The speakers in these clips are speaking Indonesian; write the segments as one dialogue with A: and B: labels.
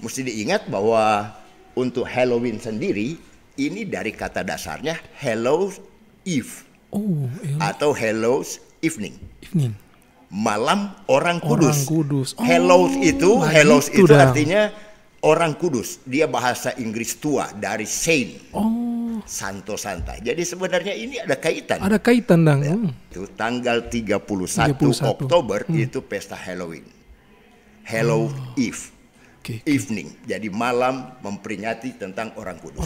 A: mesti diingat bahwa untuk Halloween sendiri ini dari kata dasarnya Hallows Eve atau Hallows Evening. Malam Orang Kudus. Hallows itu artinya Orang Kudus. Dia bahasa Inggris tua dari Saint. Santo Santa. Jadi sebenarnya ini ada kaitan.
B: Ada kaitan, Dang.
A: Ya, itu tanggal 31 Oktober itu pesta Halloween. Hallows Eve. Evening. Jadi malam memperingati tentang Orang Kudus.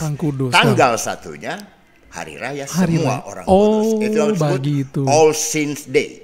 A: Tanggal satunya hari raya semua orang kudus. Itu yang disebut All Saints Day.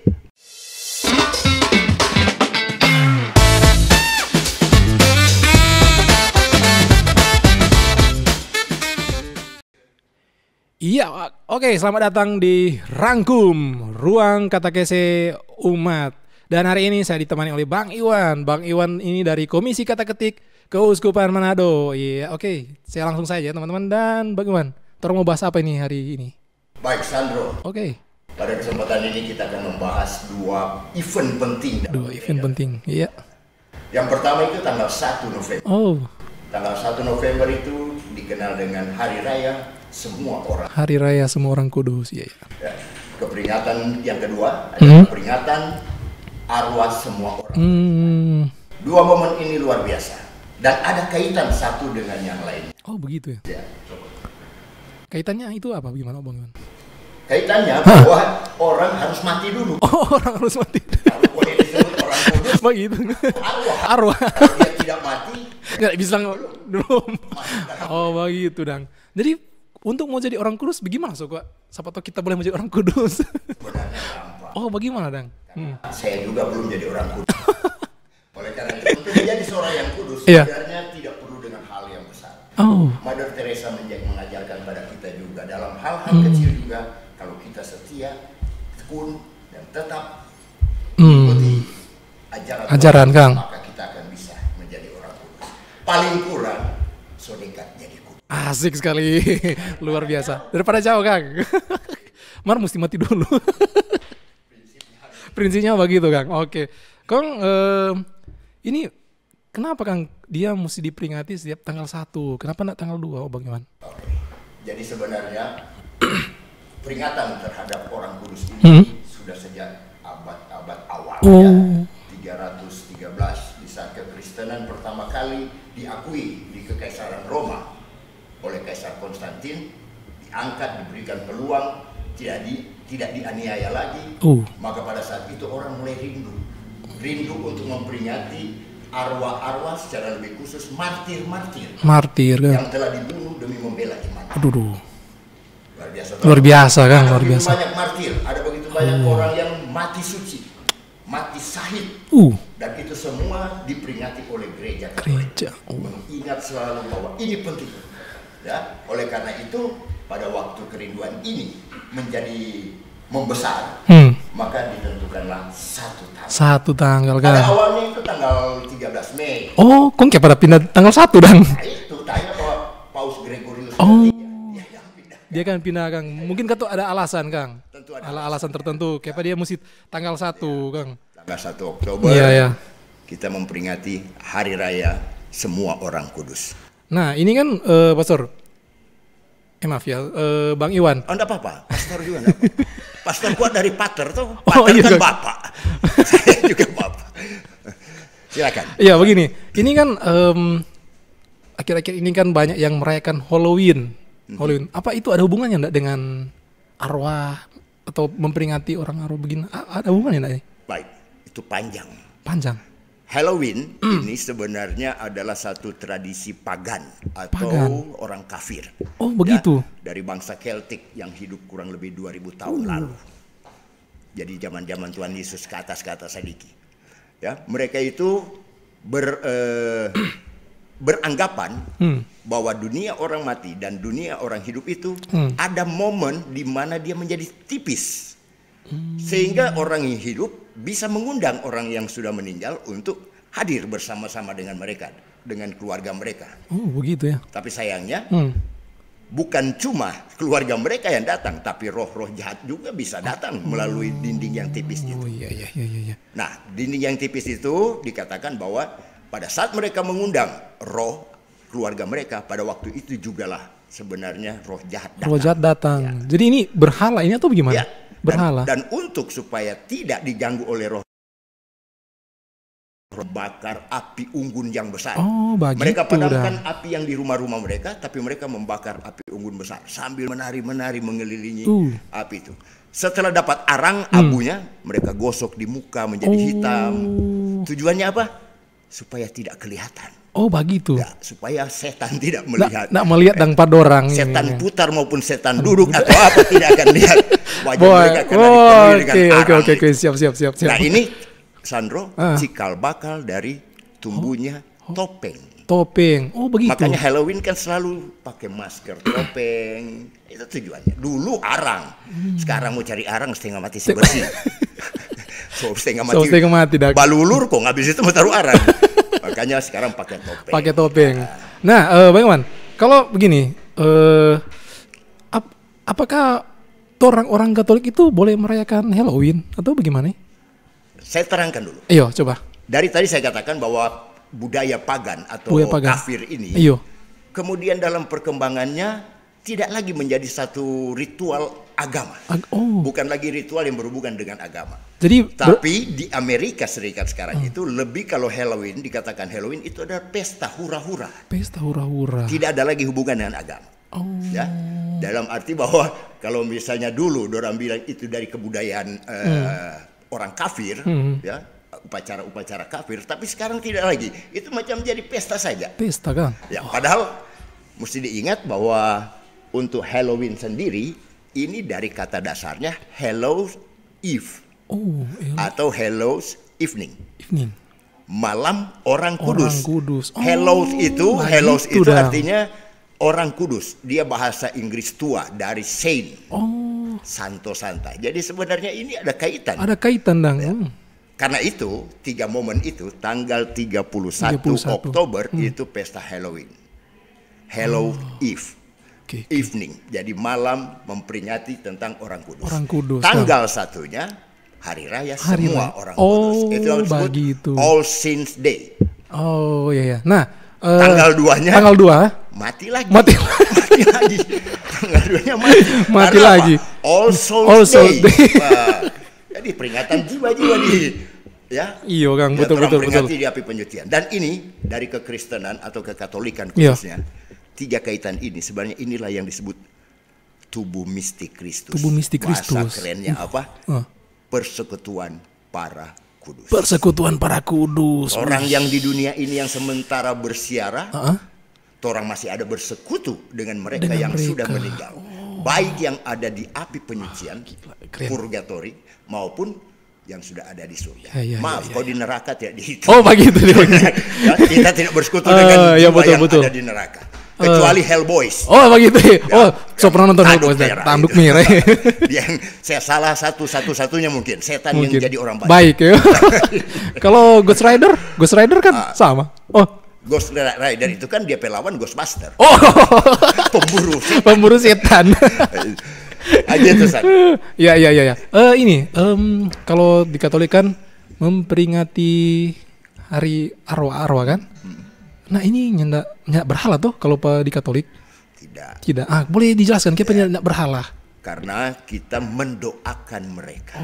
B: Iya, oke, selamat datang di Rangkum, Ruang Katekese Umat. Dan hari ini saya ditemani oleh Bang Iwan. Bang Iwan ini dari Komisi Kata Ketik Keuskupan Manado. Iya, oke, saya langsung saja teman-teman. Dan Bang Iwan, mau bahas apa ini hari ini?
A: Baik, Sandro.
B: Oke.
A: Pada kesempatan ini kita akan membahas dua event penting.
B: Iya.
A: Yang pertama itu tanggal 1 November. Tanggal 1 November itu dikenal dengan Hari Raya Semua Orang.
B: Hari Raya Semua Orang Kudus, iya.
A: Ya. Keperingatan yang kedua adalah peringatan arwah semua orang. Dua momen ini luar biasa dan ada kaitan satu dengan yang lain.
B: Oh, begitu ya?
A: Ya.
B: Kaitannya itu apa? Gimana, Bang Iwan?
A: Kaitannya bahwa orang harus mati dulu.
B: Orang harus mati.
A: Kalau boleh disebut orang kudus,
B: begitu. Arwah.
A: Kalau dia tidak mati,
B: nggak bisa belum. Begitu, Dang. Jadi untuk mau jadi orang kudus bagaimana, Kak? Siapa tahu kita boleh menjadi orang kudus.
A: Sebenarnya gampang.
B: Bagaimana, Dang?
A: Saya juga belum jadi orang kudus. Oleh karena itu, untuk menjadi seorang yang kudus, sebenarnya tidak perlu dengan hal yang besar. Mother Teresa mengajarkan pada kita juga dalam hal-hal kecil juga, kalau kita setia, tekun, dan tetap mengikuti ajaran
B: Kang,
A: maka kita akan bisa menjadi orang kudus. Paling kurang, sodekat jadi kudus.
B: Asik sekali, luar biasa. Daripada jauh, Kang. Mar mesti mati dulu. Prinsipnya begitu, Kang. Oke, Kang, ini kenapa, Kang, dia mesti diperingati setiap tanggal 1? Kenapa enggak tanggal 2, Bang Iwan?
A: Oke. Jadi sebenarnya peringatan terhadap orang kudus ini sudah sejak abad-abad awal, 313 di saat kekristenan pertama kali diakui di Kekaisaran Roma oleh Kaisar Konstantin, diangkat, diberikan peluang, tidak dianiaya lagi. Maka pada saat itu orang mulai rindu untuk memperingati arwah-arwah, secara lebih khusus martir yang telah dibunuh demi membela iman. Luar biasa,
B: Kang.
A: Ada begitu banyak martir, ada begitu banyak orang yang mati suci, mati syahid, dan itu semua diperingati oleh gereja. Mengingat selalu bahwa ini penting. Ya, oleh karena itu pada waktu kerinduan ini menjadi membesar, maka ditentukanlah satu tanggal.
B: Kan?
A: Pada awalnya itu tanggal 13 Mei.
B: Kok kayak pada pindah tanggal 1, Dang?
A: Nah, itu tanya bahwa Paus Gregorius
B: dia kan pindah, Kang. Mungkin kan tuh ada alasan, Kang. Tentu ada alasan tertentu. Kayak dia mesti tanggal 1, Kang.
A: Tanggal 1 Oktober. Kita memperingati Hari Raya Semua Orang Kudus.
B: Nah, ini kan Pastor. Maaf ya, Bang Iwan.
A: Enggak apa-apa, pastor juga enggak apa-apa. Pastor kuat dari pater tuh. Pater kan bapak. Saya juga bapak. Silakan.
B: Iya, begini. Ini kan akhir-akhir ini kan banyak yang merayakan Halloween. Apa itu ada hubungannya enggak dengan arwah atau memperingati orang arwah begini? Ada hubungannya enggak?
A: Baik, itu panjang. Halloween ini sebenarnya adalah satu tradisi pagan atau orang kafir.
B: Begitu.
A: Ya, dari bangsa Keltik yang hidup kurang lebih 2000 tahun lalu. Jadi zaman-zaman Tuhan Yesus ke atas sedikit. Ya, mereka itu beranggapan bahwa dunia orang mati dan dunia orang hidup itu ada momen di mana dia menjadi tipis. Sehingga orang yang hidup bisa mengundang orang yang sudah meninggal untuk hadir bersama-sama dengan mereka, dengan keluarga mereka.
B: Begitu ya.
A: Tapi sayangnya bukan cuma keluarga mereka yang datang, tapi roh-roh jahat juga bisa datang melalui dinding yang tipis itu.
B: Iya.
A: Nah, dinding yang tipis itu dikatakan bahwa pada saat mereka mengundang roh keluarga mereka pada waktu itu jugalah sebenarnya roh jahat datang.
B: Roh jahat datang. Jadi ini berhala ini atau bagaimana?
A: Ya,
B: Berhala.
A: dan untuk supaya tidak diganggu oleh roh bakar api unggun yang besar.
B: Oh, begitu.
A: Mereka padamkan api yang di rumah-rumah mereka, tapi mereka membakar api unggun besar sambil menari-menari mengelilingi api itu. Setelah dapat arang abunya, mereka gosok di muka menjadi hitam. Tujuannya apa? Supaya tidak kelihatan.
B: Oh, begitu.
A: Ya, supaya setan tidak melihat.
B: Nggak melihat dan padorang.
A: Setan putar maupun setan duduk atau apa tidak akan lihat wajah mereka karena dipenuhi dengan arang.
B: Oke, siap.
A: Nah ini Sandro, cikal bakal dari tumbuhnya topeng.
B: Topeng. Oh, begitu.
A: Makanya Halloween kan selalu pakai masker, topeng. Itu tujuannya. Dulu arang. Sekarang mau cari arang setengah mati bersih. setengah mati. Balulur kok habis itu mau taruh arang. Makanya sekarang pakai topeng.
B: Pakai topeng. Nah, Bang Iwan, kalau begini, apakah orang-orang Katolik itu boleh merayakan Halloween atau bagaimana?
A: Saya terangkan dulu.
B: Iya, coba.
A: Dari tadi saya katakan bahwa budaya pagan atau kafir ini, kemudian dalam perkembangannya tidak lagi menjadi satu ritual agama. Bukan lagi ritual yang berhubungan dengan agama. Tapi di Amerika Serikat sekarang itu lebih kalau Halloween, dikatakan Halloween itu adalah pesta hura-hura.
B: Pesta hura-hura.
A: Tidak ada lagi hubungan dengan agama. Ya, dalam arti bahwa kalau misalnya dulu orang bilang itu dari kebudayaan orang kafir, ya, upacara-upacara kafir, tapi sekarang tidak lagi. Itu macam jadi pesta saja.
B: Pesta kan?
A: Ya, padahal mesti diingat bahwa untuk Halloween sendiri ini dari kata dasarnya Hallows Eve atau Hallows Evening. Malam orang kudus. Hallows itu artinya orang kudus. Dia bahasa Inggris tua dari saint. Santo Santa. Jadi sebenarnya ini ada kaitan.
B: Ada kaitan dong.
A: Ya. Karena itu 3 momen itu tanggal 31 Oktober itu pesta Halloween. Hallow Eve. Evening. Jadi malam memperingati tentang orang kudus. Tanggal satunya hari raya semua orang kudus. Itu yang disebut All Saints Day.
B: Oh iya. Nah,
A: tanggal 2-nya mati lagi. Tanggal 2-nya mati lagi. All Souls Day. Jadi peringatan jiwa-jiwa ya.
B: Iya, Kang, betul.
A: Peringati di api penyucian. Dan ini dari kekristenan atau kekatolikan khususnya. 3 kaitan ini sebenarnya inilah yang disebut tubuh mistik Kristus. Bahasa kerennya apa? Persekutuan para kudus. Orang yang di dunia ini yang sementara bersiara, orang masih ada bersekutu dengan mereka yang sudah meninggal. Baik yang ada di api penyucian, purgatori, maupun yang sudah ada di surga. Maaf, kalau di neraka tidak dihitung.
B: Oh, begitu.
A: Ya, kita tidak bersekutu dengan jiwa yang ada di neraka. Kecuali Hellboys. Oh, begitu.
B: So pernah nonton Hellboys? Tanduk merah.
A: Yang saya salah satu-satunya mungkin setan yang jadi orang baik.
B: Baik ya. Kalau Ghost Rider kan sama.
A: Ghost Rider itu kan dia pelawan Ghostbuster.
B: Pemburu setan.
A: Aja tuh San.
B: Ya. Ini kalau di Katolik kan memperingati hari arwah kan? Nah ini nyendak berhala tuh kalau di Katolik? Tidak. Boleh dijelaskan kenapa nyendak berhala?
A: Karena kita mendoakan mereka,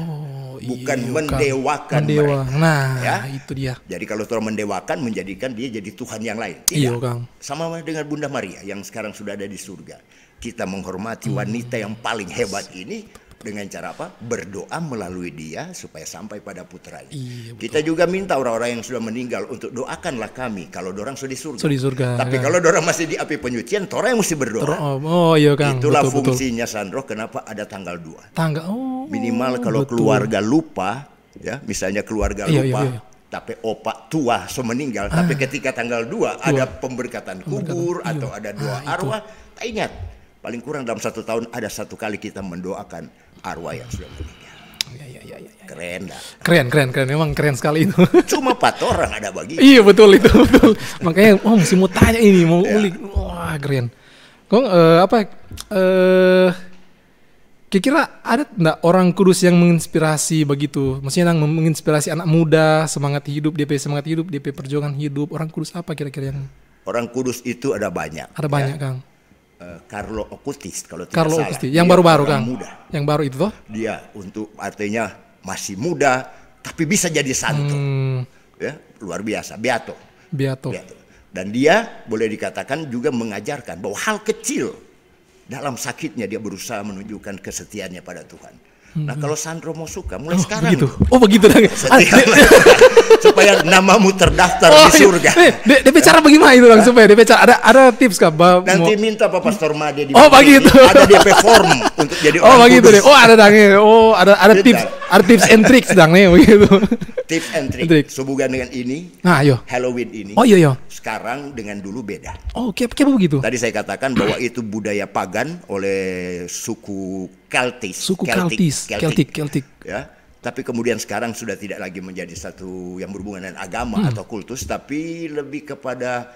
A: bukan mendewakan
B: mereka. Nah,
A: ya?
B: Itu dia.
A: Jadi kalau orang mendewakan menjadikan dia jadi Tuhan yang lain. Tidak.
B: Iya, Kang.
A: Sama dengan Bunda Maria yang sekarang sudah ada di surga. Kita menghormati wanita yang paling hebat ini dengan cara apa? Berdoa melalui dia supaya sampai pada putranya. Kita juga minta orang-orang yang sudah meninggal untuk doakanlah kami kalau dorang sudah di surga. Tapi kalau dorang masih di api penyucian, orang yang mesti berdoa.
B: Iya, Kang.
A: Itulah fungsinya Sandro. Kenapa ada tanggal 2? Minimal kalau keluarga lupa, ya, misalnya keluarga lupa. Tapi opak tua meninggal. Tapi ketika tanggal 2 ada pemberkatan kubur atau ada doa arwah. Ingat, paling kurang dalam 1 tahun ada 1 kali kita mendoakan arwah yang sudah meninggal. Keren dah.
B: Keren. Memang keren sekali itu.
A: Cuma 4 orang ada bagi.
B: Iya betul. Makanya mesti mau tanya ini, mau ulik. Wah keren. Kong kira-kira ada enggak orang kudus yang menginspirasi begitu? Maksudnya yang menginspirasi anak muda, semangat hidup, DP perjuangan hidup. Orang kudus apa kira-kira yang
A: Orang Kudus itu ada banyak.
B: Ada banyak, Kang.
A: Carlo Acutis kalau tidak
B: Carlo
A: salah.
B: Acutis, yang
A: Dia
B: baru-baru,
A: orang
B: Kang.
A: Muda.
B: Yang baru itu toh?
A: Dia untuk artinya masih muda tapi bisa jadi santo. Ya, luar biasa, beato.
B: Beato.
A: Dan dia boleh dikatakan juga mengajarkan bahwa hal kecil dalam sakitnya dia berusaha menunjukkan kesetiaannya pada Tuhan. Nah kalau Sandro mau suka mulai sekarang
B: Begitu. Oh begitu dah.
A: supaya namamu terdaftar di surga.
B: DP cara bagaimana itu Kang supaya DP cara ada tips kah?
A: Nanti minta Pak Pastor Made di
B: begitu.
A: Ada DP form untuk jadi orang
B: begitu
A: Kudus.
B: deh. Oh ada dangnya. Oh ada tips and tricks dangnya begitu.
A: Tips and tricks. Sehubungan dengan ini.
B: Nah, yo.
A: Halloween ini.
B: Oh iya.
A: Sekarang dengan dulu beda.
B: Oh, kayak begitu.
A: Tadi saya katakan bahwa itu budaya pagan oleh suku Keltis. Celtic. Ya. Tapi kemudian sekarang sudah tidak lagi menjadi satu yang berhubungan dengan agama atau kultus, tapi lebih kepada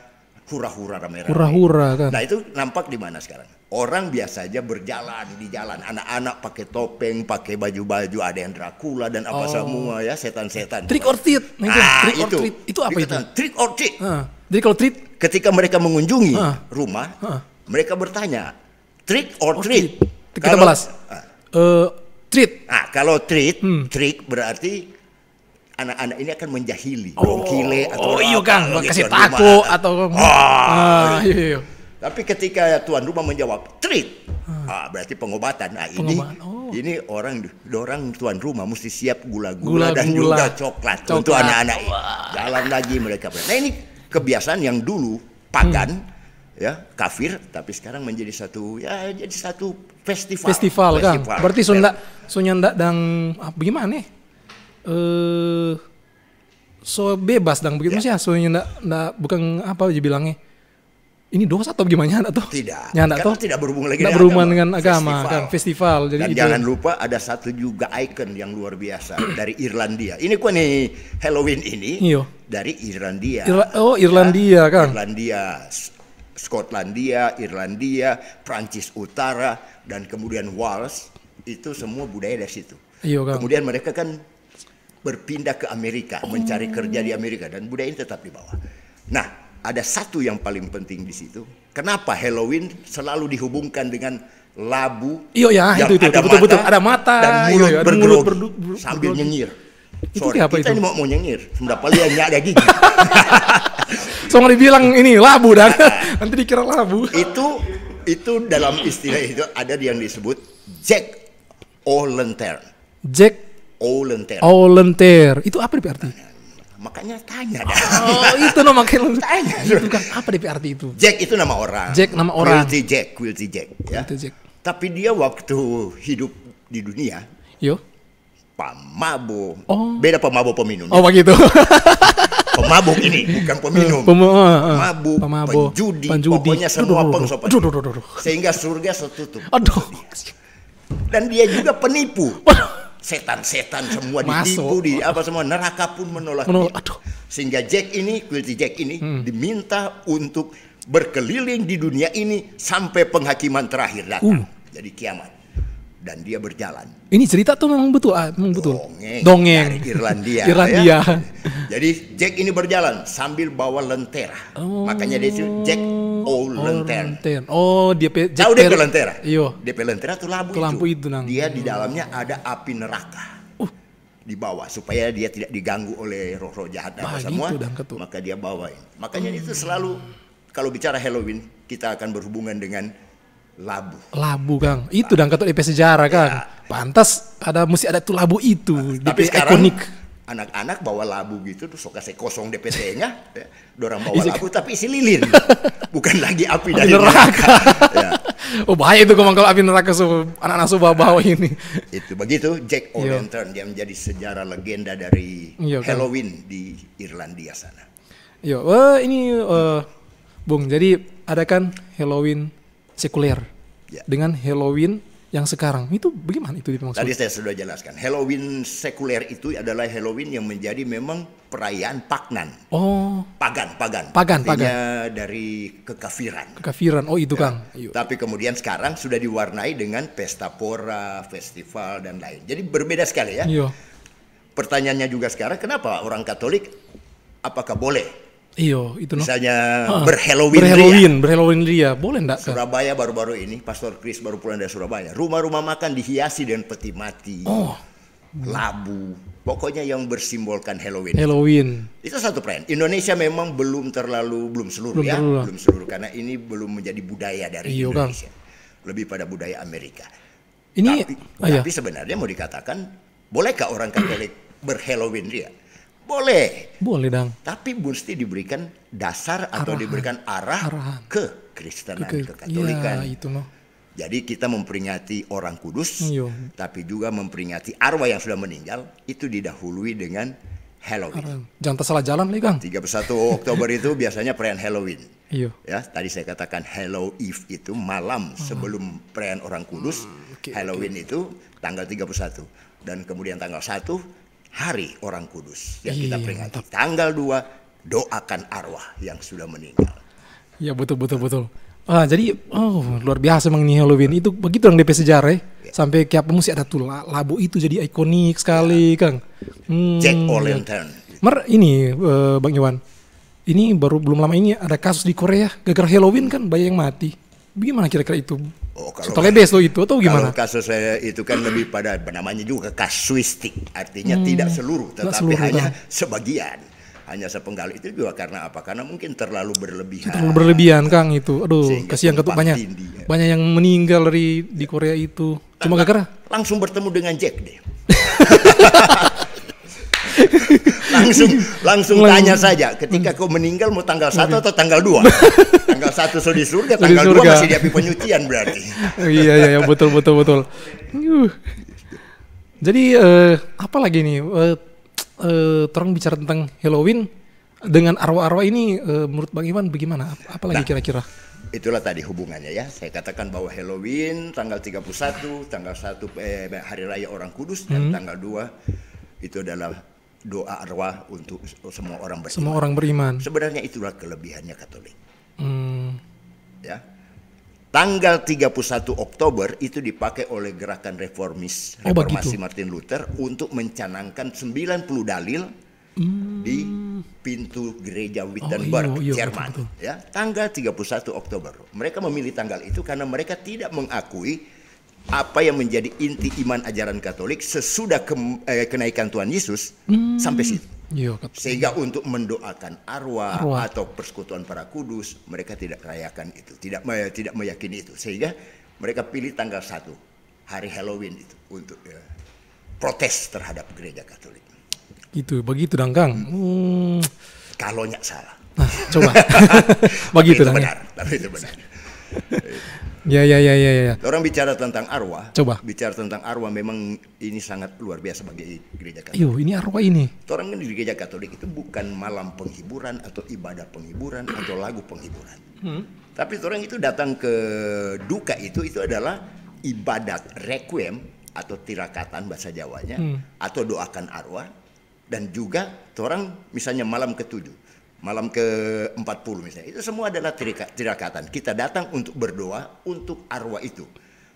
A: hura-hura rame-rame.
B: Hura-hura kan.
A: Nah itu nampak di mana sekarang? Orang biasa aja berjalan di jalan, anak-anak pakai topeng, pakai baju-baju, ada yang Dracula dan apa semua ya, setan-setan.
B: Trick or treat. Itu apa itu?
A: Trick or treat.
B: Jadi kalau treat,
A: ketika mereka mengunjungi rumah, mereka bertanya, trick or treat.
B: Kita balas. Treat.
A: Nah, kalau trick berarti anak-anak ini akan menjahili, dongkile atau
B: iya Kang, kasih tako atau iya.
A: Tapi ketika tuan rumah menjawab treat, berarti pengobatan. Nah, ini orang tuan rumah mesti siap gula-gula dan juga coklat untuk anak-anak ini. Jalan lagi mereka. Nah, ini kebiasaan yang dulu pagan, ya kafir, tapi sekarang menjadi satu festival
B: Kang. Berarti Sunda dan bagaimana nih? So bebas dang begitu sih, Sunda bukan apa aja bilangnya. Ini dosa atau gimana atau?
A: Tidak.
B: Karena
A: tidak berhubungan lagi
B: dengan agama, kan festival. Jadi
A: dan jangan lupa ada satu juga ikon yang luar biasa dari Irlandia. Ini kok nih Halloween ini dari Irlandia.
B: Irlandia, Kang.
A: Irlandia, Skotlandia, Irlandia, Prancis Utara, dan kemudian Wales, itu semua budaya dari situ. Kemudian mereka kan berpindah ke Amerika, mencari kerja di Amerika, dan budaya ini tetap di bawah. Nah, ada satu yang paling penting di situ. Kenapa Halloween selalu dihubungkan dengan labu?
B: Iya, itu betul. Ada mata
A: dan mulut bergerogi sambil nyengir. Kita ini mau nyengir, sudah paling nggak ada gigi.
B: Soalnya dibilang ini labu dan nanti dikira labu.
A: Itu dalam istilah itu ada yang disebut Jack O'Lantern.
B: Jack O'Lantern. Itu apa arti?
A: Makanya tanya dah.
B: Itu makanya tanya. Itu kan apa arti itu?
A: Jack itu nama orang. Quilty Jack. Ya. Tapi dia waktu hidup di dunia. Pemabuk. Beda pemabuk peminum.
B: Begitu.
A: Pemabuk ini bukan peminum. Pemabuk, penjudi, pokoknya semua pengsopan. Sehingga surga tertutup. Dan dia juga penipu. Setan-setan semua ditipu, semua neraka pun menolak dia. Sehingga Quilty Jack ini diminta untuk berkeliling di dunia ini sampai penghakiman terakhir datang. Jadi kiamat. Dan dia berjalan. Ini cerita tuh memang betul. Dongeng dari Irlandia. Ya. Jadi Jack ini berjalan sambil bawa lentera. Makanya dia itu Jack O'Lantern. Tahu DP lentera? Iya. DP lentera tuh lampu itu. Dia di dalamnya ada api neraka. Di bawah supaya dia tidak diganggu oleh roh-roh jahat dan semua. Maka dia bawain. Makanya itu selalu kalau bicara Halloween kita akan berhubungan dengan labu Kang. Itu dan kata DP sejarah Kang. Pantas mesti ada tuh labu itu.
B: Tapi sekarang ikonik.
A: Anak-anak bawa labu gitu tuh sok kasih kosong DP tengah. Dorang bawa labu tapi isi lilin. Bukan lagi api dari neraka.
B: Bahaya itu kalau api neraka anak-anak bawa ini. Itu
A: begitu Jack O'Lantern dia menjadi sejarah legenda dari Halloween di Irlandia sana.
B: Ini Bung, jadi ada kan Halloween sekuler dengan Halloween yang sekarang itu bagaimana itu dimaksud?
A: Tadi saya sudah jelaskan. Halloween sekuler itu adalah Halloween yang menjadi memang perayaan pagnan. Pagan. Artinya dari kekafiran.
B: Itu Kang.
A: Tapi kemudian sekarang sudah diwarnai dengan pesta pora, festival dan lain. Jadi berbeda sekali ya. Pertanyaannya juga sekarang kenapa orang Katolik apakah boleh
B: Iyo, itu no.
A: Misalnya berhalloween
B: berhalloween dia, boleh enggak?
A: Surabaya baru-baru ini, Pastor Chris baru pulang dari Surabaya. Rumah-rumah makan dihiasi dengan peti mati, labu, pokoknya yang bersimbolkan Halloween. Itu satu perayaan. Indonesia memang belum seluruh karena ini belum menjadi budaya dari Indonesia. Lebih pada budaya Amerika. Tapi sebenarnya mau dikatakan, bolehkah orang Katolik berhalloween dia? Boleh,
B: Dang.
A: tapi mesti diberikan dasar atau diberikan arah ke Kristenan, ke Katolikan.
B: Ya, itu no.
A: Jadi kita memperingati orang kudus, tapi juga memperingati arwah yang sudah meninggal, itu didahului dengan Halloween.
B: Jangan tersalah jalan nih, Kang.
A: 31 Oktober itu biasanya perayaan Halloween.
B: Iya.
A: Ya, tadi saya katakan Hallow Eve itu malam sebelum perayaan orang kudus. Halloween itu tanggal 31 dan kemudian tanggal 1 hari orang kudus yang kita peringati. Mantap. Tanggal 2 doakan arwah yang sudah meninggal.
B: Ya betul. Jadi luar biasa memang nih Halloween itu begitu orang DP sejarah sampai kayak apa mesti ada tuh labu itu jadi ikonik sekali Kang.
A: Jack O'Lantern.
B: Ini Bang Iwan. Ini belum lama ini ada kasus di Korea gara-gara Halloween kan banyak yang mati. Bagaimana kira-kira itu? Setelah beso itu atau gimana?
A: Kalau kasus saya itu kan lebih pada namanya juga kasuistik, artinya tidak seluruh, tetapi hanya sebagian, hanya sepenggal. Itu juga karena apa? Karena mungkin terlalu berlebihan.
B: Terlalu berlebihan Kang itu. Aduh, kasihan ketuk banyak yang meninggal di Korea itu. Cuma gara-gara
A: langsung bertemu dengan Jack deh. langsung tanya saja, ketika kau meninggal mau tanggal 1 atau tanggal 2? Tanggal 1 so di surga, tanggal 2 masih di api penyucian berarti.
B: Iya betul. Jadi apa lagi nih? Orang bicara tentang Halloween dengan arwah-arwah ini menurut Bang Iwan bagaimana? Apa lagi kira-kira?
A: Itulah tadi hubungannya ya. Saya katakan bahwa Halloween tanggal 31, tanggal 1 hari raya orang kudus dan tanggal 2 itu adalah doa arwah untuk semua orang beriman.
B: Semua orang beriman.
A: Sebenarnya itulah kelebihannya Katolik. Ya. Tanggal 31 Oktober itu dipakai oleh gerakan reformasi Martin Luther untuk mencanangkan 90 dalil di pintu gereja Wittenberg, Jerman. Betul. Ya, tanggal 31 Oktober. Mereka memilih tanggal itu karena mereka tidak mengakui apa yang menjadi inti iman ajaran Katolik sesudah kenaikan Tuhan Yesus sampai situ. Sehingga untuk mendoakan arwah atau persekutuan para kudus, mereka tidak rayakan itu, tidak meyakini itu. Sehingga mereka pilih tanggal 1, hari Halloween itu untuk protes terhadap gereja Katolik.
B: Begitu dong Kang.
A: Kalau nggak salah.
B: Nah, coba. Begitu dong.
A: Tapi itu benar.
B: Ya.
A: Orang bicara tentang arwah.
B: Coba.
A: Bicara tentang arwah memang ini sangat luar biasa bagi gereja Katolik.
B: Ini arwah ini.
A: Orang di gereja Katolik itu bukan malam penghiburan atau ibadah penghiburan atau lagu penghiburan. Tapi orang itu datang ke duka itu adalah ibadat requiem atau tirakatan bahasa Jawanya atau doakan arwah, dan juga orang misalnya malam ke-7. Malam ke-40 misalnya, itu semua adalah tirakatan. Kita datang untuk berdoa untuk arwah itu.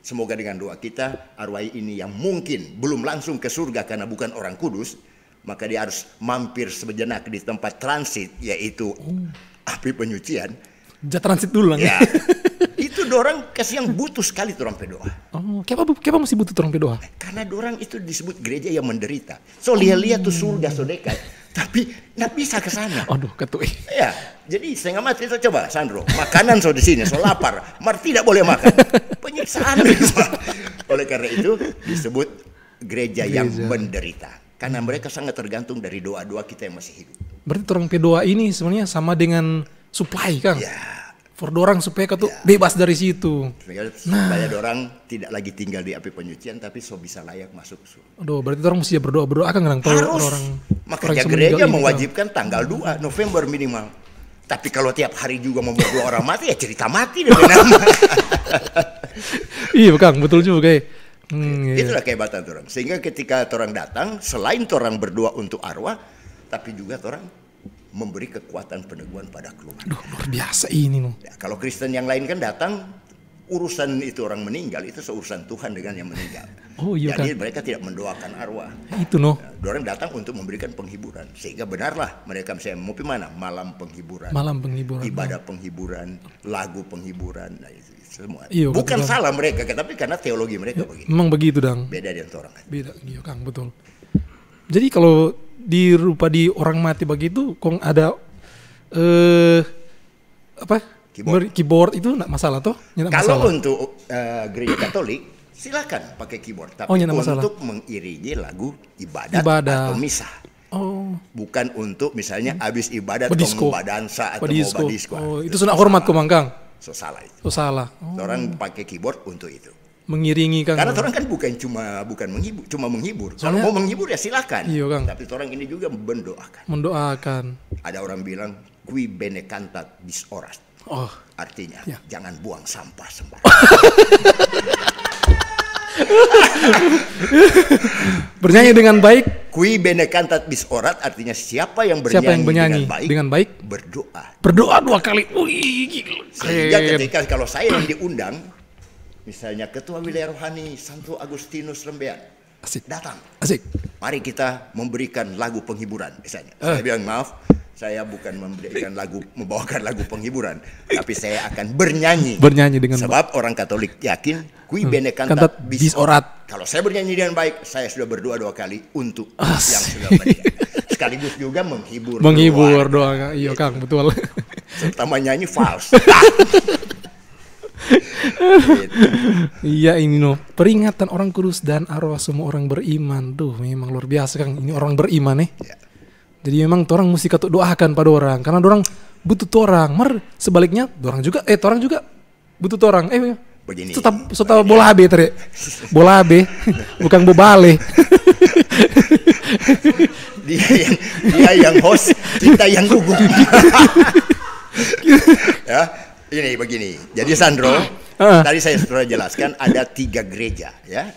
A: Semoga dengan doa kita, arwah ini yang mungkin belum langsung ke surga karena bukan orang kudus, maka dia harus mampir sejenak di tempat transit, yaitu api penyucian.
B: Transit dulu lah
A: ya. Itu dorang kasih yang butuh sekali orang berdoa.
B: Kenapa mesti butuh orang berdoa?
A: Karena dorang itu disebut gereja yang menderita. So lihat tuh surga so dekat. Tapi nggak bisa ke sana.
B: Aduh, ketuk.
A: Ya, jadi setengah mati itu coba, Sandro. Makanan so di sini, so lapar. Mar tidak boleh makan. Penyiksaan. Oleh karena itu disebut gereja yang menderita. Karena mereka sangat tergantung dari doa-doa kita yang masih hidup.
B: Berarti orang berdoa ini sebenarnya sama dengan supply, Kang?
A: Ya.
B: For dorang supaya kau bebas dari situ.
A: Supaya dorang tidak lagi tinggal di api penyucian, tapi so bisa layak masuk surga.
B: Aduh, berarti orang mesti berdoa kan orang
A: makanya gereja mewajibkan tanggal 2 November minimal. Tapi kalau tiap hari juga mau berdoa orang mati, ya cerita mati dengan nama.
B: Iya, Kang, betul juga.
A: Itulah kehebatan orang. Sehingga ketika orang datang, selain orang berdoa untuk arwah, tapi juga orang memberi kekuatan peneguhan pada keluarga.
B: Aduh, luar biasa ini.
A: Ya, kalau Kristen yang lain kan datang urusan itu orang meninggal itu seurusan Tuhan dengan yang meninggal.
B: Oh iya
A: Jadi
B: Kang.
A: mereka tidak mendoakan arwah.
B: Itu no.
A: Orang datang untuk memberikan penghiburan, sehingga benarlah mereka misalnya mau mana malam penghiburan,
B: Malam penghiburan.
A: ibadah penghiburan, lagu penghiburan, nah itu semua.
B: Iya,
A: Bukan
B: betul.
A: salah mereka, tapi karena teologi mereka begitu.
B: Memang begitu dang.
A: Beda dengan orang.
B: Beda, iya Kang, betul. Jadi kalau dirupa di orang mati begitu, kong ada apa? Keyboard itu enggak masalah toh? Nggak
A: Kalau
B: masalah.
A: untuk gereja Katolik, silakan pakai keyboard, tapi
B: nggak masalah.
A: untuk mengiringi lagu ibadat
B: Ibadah.
A: atau misa.
B: Oh,
A: Bukan untuk misalnya habis ibadat
B: Badisko.
A: mau badansa atau
B: Badisko.
A: mau badisko.
B: Oh, itu sudah hormat kok Mang Kang.
A: So salah itu.
B: Oh, salah. Oh,
A: Orang pakai keyboard untuk itu.
B: mengiringi Kang.
A: Karena orang kan bukan menghibur, cuma menghibur. Kalau
B: Soalnya-
A: mau menghibur ya silakan.
B: Iya, Kang.
A: Tapi orang ini juga mendoakan.
B: Mendoakan.
A: Ada orang bilang qui bene cantat bis orat.
B: Oh,
A: Artinya
B: Ya.
A: jangan buang sampah sembarangan.
B: bernyanyi dengan baik.
A: Qui bene cantat bis orat artinya siapa yang bernyanyi,
B: Siapa yang bernyanyi dengan baik?
A: berdoa.
B: Berdoa 2 kali. Wih, gila.
A: Sehingga
B: Keren.
A: ketika kalau saya yang diundang, misalnya Ketua Wilayah Rohani Santo Agustinus Rembean
B: Asik.
A: datang,
B: Asik.
A: mari kita memberikan lagu penghiburan misalnya. Saya bilang maaf, saya bukan membawakan lagu penghiburan, tapi saya akan bernyanyi.
B: Bernyanyi dengan baik.
A: Sebab orang Katolik yakin qui bene
B: Cantat
A: cantat
B: bis
A: bis
B: orat.
A: orat. Kalau saya bernyanyi dengan baik, saya sudah berdoa 2 kali untuk
B: Asik.
A: yang sudah meninggal. Sekaligus juga menghibur.
B: Menghibur
A: keluarga.
B: doa. Iya Kang, betul.
A: Terutama nyanyi fals.
B: Iya ini no, peringatan orang kudus dan arwah semua orang beriman. Duh, memang luar biasa Kang. Ini orang beriman
A: Ya.
B: Jadi memang orang mesti katuk doakan pada orang karena orang butuh orang. Mer sebaliknya orang juga orang juga butuh orang.
A: Begini.
B: Sota bola AB tadi. Bola AB bukan bobale.
A: dia yang host, kita yang gugup. Ya, ini begini. Jadi Sandro, tadi saya sudah jelaskan ada 3 gereja, ya.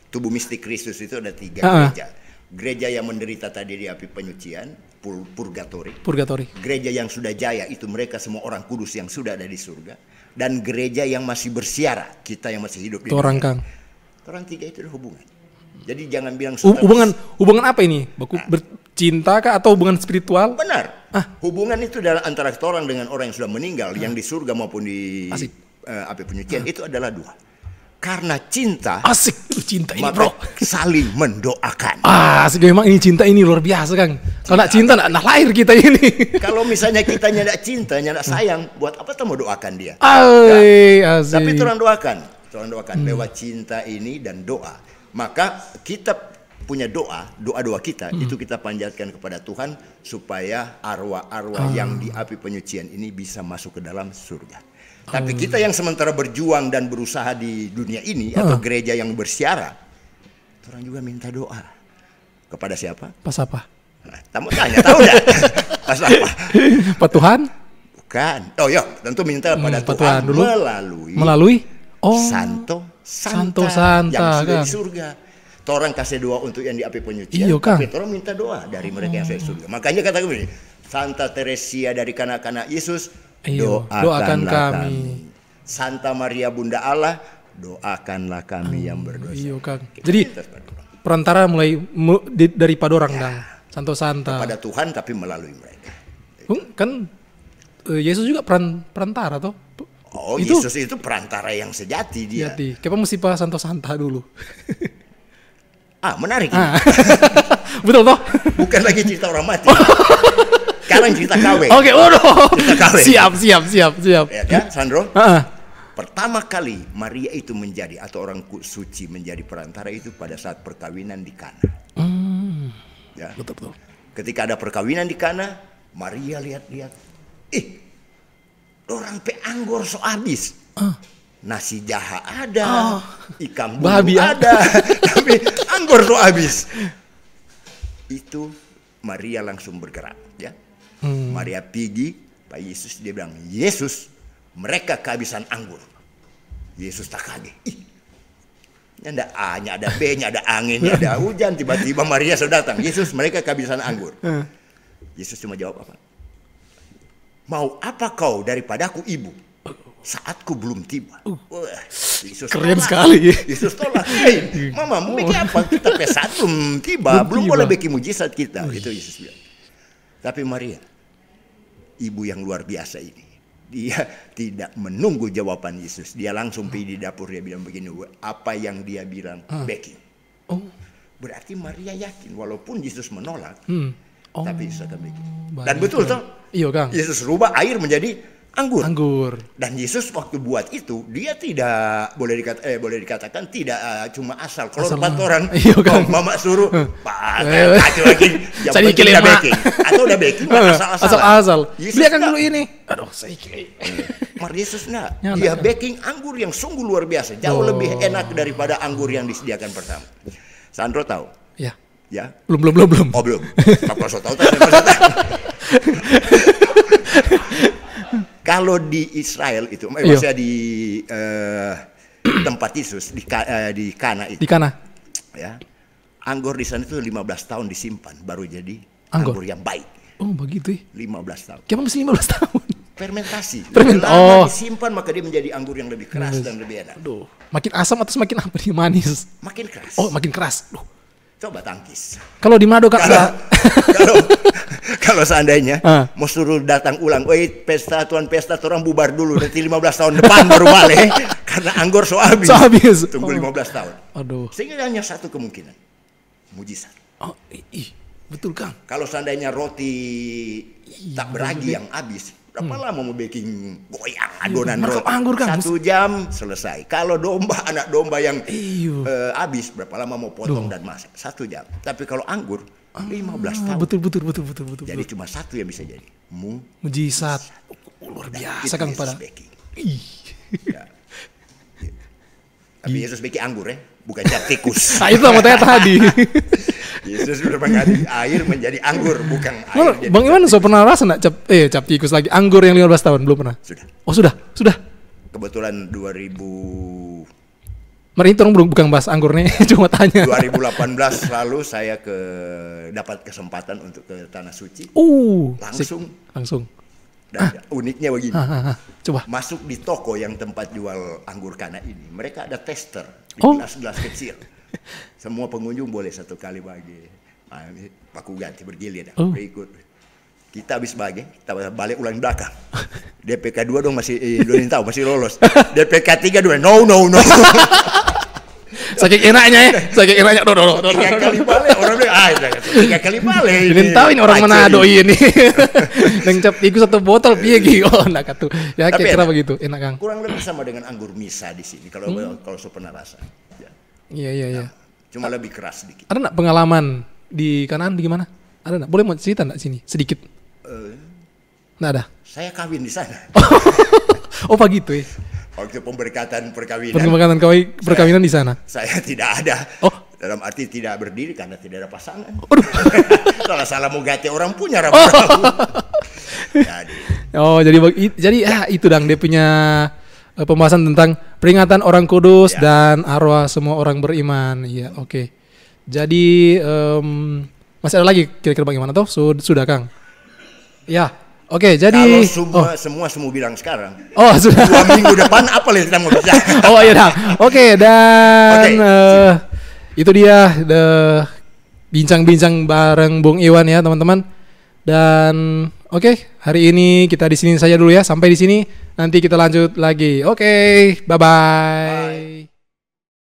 A: Tubuh mistik Kristus itu ada 3 gereja. Gereja yang menderita tadi di api penyucian, purgatori.
B: Purgatori.
A: Gereja yang sudah jaya itu mereka semua orang kudus yang sudah ada di surga. Dan gereja yang masih bersiara, kita yang masih hidup di
B: Itu orang
A: dunia.
B: Kang.
A: Orang 3 itu ada hubungan. Jadi jangan bilang
B: Hubungan apa ini? Bercinta kah atau hubungan spiritual?
A: benar. Hubungan itu adalah antara orang dengan orang yang sudah meninggal, yang di surga maupun di
B: Asik.
A: api penyucian itu adalah 2. Karena cinta,
B: Asik, cinta ini
A: maka
B: bro.
A: saling mendoakan.
B: Asik memang ini cinta ini luar biasa Kang. Kalau nak cinta nak lahir kita ini.
A: Kalau misalnya kita nyadak cinta, nyadak sayang, buat apa kita mau doakan dia?
B: Ay, asik.
A: Tapi orang doakan lewat cinta ini dan doa. Maka kita punya doa kita itu kita panjatkan kepada Tuhan supaya arwah-arwah yang di api penyucian ini bisa masuk ke dalam surga. Tapi kita yang sementara berjuang dan berusaha di dunia ini atau gereja yang bersiara, orang juga minta doa kepada siapa?
B: Pas apa?
A: Nah, tamu tanya, tahu enggak? Pas apa?
B: Pak Tuhan?
A: Bukan. Oh ya, tentu minta pada
B: Pak
A: Tuhan
B: dulu.
A: melalui
B: Santo
A: Santo
B: Santa,
A: yang sudah
B: kan?
A: di surga. Orang kasih doa untuk yang di api penyucian,
B: Iya, Kang.
A: tapi orang minta doa dari mereka yang sudah di surga. Makanya kata begini, Santa Teresia dari kanak-kanak Yesus,
B: Iya, doakan
A: doakanlah
B: kami.
A: Santa Maria Bunda Allah, doakanlah kami yang berdosa.
B: Iya Kang.
A: Kita
B: Jadi
A: minta kepada orang.
B: perantara mulai daripada orang dang. Santo Santa.
A: Pada Tuhan tapi melalui mereka.
B: Kan Yesus juga perantara toh.
A: Oh,
B: Itu-
A: Yesus itu perantara yang sejati dia.
B: Hati. Kenapa mesti Pak Santo Santa dulu?
A: Menarik.
B: Betul toh?
A: Bukan lagi cerita orang mati. Sekarang cerita KW.
B: Oke, waduh.
A: Kita kawin.
B: Siap.
A: Ya kan, Sandro?
B: Heeh.
A: Pertama kali Maria itu menjadi atau orang suci menjadi perantara itu pada saat perkawinan di Kana. Ya.
B: Betul.
A: Ketika ada perkawinan di Kana, Maria lihat-lihat, orang pe anggur so habis. Nasi jaha ada, ikan
B: Babi
A: bumbu ada, tapi anggur so habis. Itu Maria langsung bergerak, ya. Maria pergi, Pak Yesus dia bilang, Yesus, mereka kehabisan anggur. Yesus tak kaget. Ada A-nya, ada B-nya, ada anginnya, ada hujan. Tiba-tiba Maria sudah datang. Yesus, mereka kehabisan anggur. Yesus cuma jawab apa? Mau apa kau daripadaku ibu? saatku belum tiba. Wah, Yesus
B: Keren
A: tolak.
B: sekali.
A: Yesus tolak. Hey, mama mau bikin apa? Kita saat belum tiba, belum
B: tiba.
A: boleh bikin mujizat kita. Itu Yesus bilang. Tapi Maria, ibu yang luar biasa ini, dia tidak menunggu jawaban Yesus. Dia langsung pergi di dapur, dia bilang begini, apa yang dia bilang, baking.
B: Oh.
A: Berarti Maria yakin, walaupun Yesus menolak,
B: Oh.
A: tapi Yesus akan bikin.
B: Baik,
A: Dan betul toh,
B: Iya Kang.
A: Yesus rubah air menjadi anggur.
B: Anggur.
A: Dan Yesus waktu buat itu, dia tidak boleh dikatakan tidak cuma asal. Kalau tempat orang,
B: Iya, kan?
A: mama suruh, Pak, kacau lagi, yang
B: Saya
A: penting
B: kirim,
A: udah
B: Mak.
A: baking. Atau udah baking, asal-asalan.
B: Asal-asal.
A: Yesus
B: Beliakan
A: enggak.
B: dulu ini. Aduh, saya kira.
A: Mar Yesus enggak.
B: Nyala,
A: Dia
B: kan?
A: baking anggur yang sungguh luar biasa. Jauh lebih enak daripada anggur yang disediakan pertama. Sandro tahu?
B: Ya.
A: Ya?
B: Belum.
A: Oh belum. Kalau saya tahu, saya tahu. Kalau di Israel itu, maksudnya di tempat Yesus di Kana itu,
B: Di kana.
A: ya, anggur di sana itu 15 tahun disimpan baru jadi
B: Anggur.
A: anggur yang baik.
B: Oh, begitu ya.
A: 15 tahun.
B: Kamu masih 15 tahun.
A: Fermentasi.
B: Ferment-
A: Lama
B: oh.
A: disimpan maka dia menjadi anggur yang lebih keras dan lebih enak.
B: Aduh. Makin asam atau semakin apa nih? Manis.
A: Makin keras.
B: Oh, makin keras. Duh.
A: Coba tangkis.
B: Kalau di Mado Kak,
A: Kalau seandainya mau suruh datang ulang, tuan pesta orang bubar dulu nanti 15 tahun depan baru balik karena anggur so habis.
B: So habis.
A: Tunggu 15 tahun.
B: Aduh.
A: Sehingga hanya satu kemungkinan. Mujizat.
B: Oh, betul Kang.
A: Kalau seandainya roti tak beragi yang habis, berapa lama mau baking goyang adonan
B: merekam
A: roti?
B: anggur, Kang.
A: 1 jam selesai. Kalau anak domba yang
B: Iyo.
A: habis, berapa lama mau potong dan masak? 1 jam. Tapi kalau anggur 15 tahun.
B: Betul.
A: Jadi cuma satu yang bisa jadi.
B: Mujizat. Luar biasa Kang pada. Ih.
A: Ya. Tapi Yesus bikin anggur ya, bukan cap tikus.
B: Nah, itu mau tanya tadi.
A: Yesus sudah mengganti air menjadi anggur, bukan air.
B: Bang Iwan so pernah rasa nak cap tikus lagi anggur yang 15 tahun belum pernah?
A: Sudah.
B: Oh, sudah.
A: Kebetulan 2018
B: Mari itu orang bukan bahas anggur nih, cuma tanya.
A: lalu saya dapat kesempatan untuk ke Tanah Suci. Langsung. Dan uniknya begini.
B: Coba.
A: Masuk di toko yang tempat jual anggur Kana ini, mereka ada tester di
B: Oh.
A: gelas-gelas kecil. Semua pengunjung boleh 1 kali bagi. Aku ganti bergilir dah. Ikut. Kita habis bagi, kita balik ulang belakang. DPK 2 dong masih masih lolos. DPK 3 dua no.
B: Saking enaknya. Doh.
A: 3 kali balik orang bilang, 3 kali balik.
B: Ini tahu ini orang Manado ini. Nang cap tikus satu botol piye ki. Oh, nak tuh. Ya
A: Tapi
B: kira
A: enak.
B: begitu. Enak Kang.
A: Kurang lebih sama dengan anggur Misa di sini kalau so pernah rasa. Ya.
B: Iya.
A: Cuma lebih keras sedikit.
B: Ada nak pengalaman di kanan di gimana? Ada nak? Boleh mau cerita nak sini sedikit? Nggak ada.
A: Saya kawin di sana.
B: Oh, pak gitu ya.
A: Waktu pemberkatan perkawinan.
B: Perkawinan di sana.
A: Saya tidak ada.
B: Oh.
A: Dalam arti tidak berdiri karena tidak ada pasangan.
B: Aduh.
A: Salah mau gati orang punya rabu-rabu. Jadi.
B: Oh, jadi itu dang dia punya pembahasan tentang peringatan orang kudus dan arwah semua orang beriman. Iya, oke. Jadi masih ada lagi kira-kira bagaimana toh? Sudah Kang. Ya. Oke, jadi
A: kalau semua bilang sekarang.
B: Oh, sudah.
A: 2 minggu depan apa yang kita mau bicara?
B: Oh iya dah. Oke, dan itu dia bincang-bincang bareng Bung Iwan ya, teman-teman. Dan oke, hari ini kita di sini saja dulu ya. Sampai di sini. Nanti kita lanjut lagi. Oke, bye-bye.